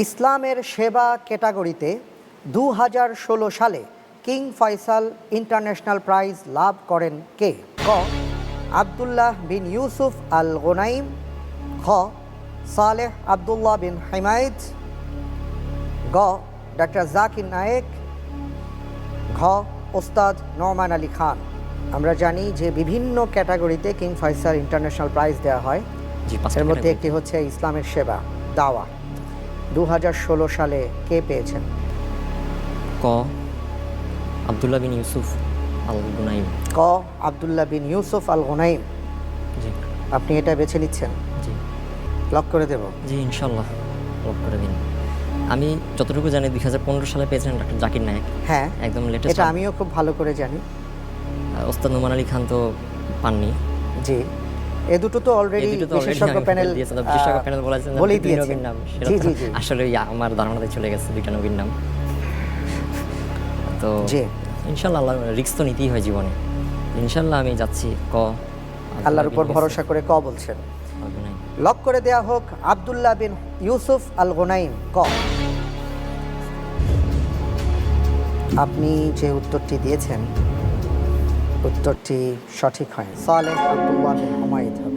ইসলামের সেবা ক্যাটাগরিতে 2016 সালে কিং ফয়সাল ইন্টারন্যাশনাল প্রাইজ লাভ করেন কে? ক আবদুল্লাহ বিন ইউসুফ আল গোনাইম, খ সালেহ আবদুল্লাহ বিন হিমায়ত, গ ডক্টর জাকির নায়েক, ঘ ওস্তাদ নোমান আলী খান। আমরা জানি যে বিভিন্ন ক্যাটাগরিতে কিং ফয়সাল ইন্টারন্যাশনাল প্রাইজ দেওয়া হয়, এর মধ্যে একটি হচ্ছে ইসলামের সেবা দাওয়া। 2016 সালে কে পেয়েছেন? ক আবদুল্লাহ বিন ইউসুফ আল গোনাইম। ক আবদুল্লাহ বিন ইউসুফ আল গোনাইম। জি, আপনি এটা বেছে নিচ্ছেন? জি, লক করে দেব? জি, ইনশাল্লাহ লক করে দিন। আমি যতটুকু জানি 2015 সালে পেয়েছেন ডক্টর জাকির নায়েক। হ্যাঁ, একদম লেটেস্ট। এটা আমিও খুব ভালো করে জানি। ওস্তাদ নোমান আলী খান তো পাননি। জি, এ দুটো তো অলরেডি বিশেষজ্ঞ প্যানেল বলেছেন বলেই দিয়েছে। নাম। জি জি জি, আসলে আমার ধারণাতে চলে গেছে দুইটা নবীর নাম। তো জি, ইনশাল্লাহ আল্লাহ রিস্ক তো নিতেই হয় জীবনে। ইনশাল্লাহ আমি যাচ্ছি ক আল্লাহর উপর ভরসা করে ক বলছেন। লক করে দেয়া হোক আবদুল্লাহ বিন ইউসুফ আল গোনাইম, ক। আপনি যে উত্তরটি দিয়েছেন উত্তরটি সঠিক হয়, সালেহ আবদুল্লাহ বিন হুমায়দ।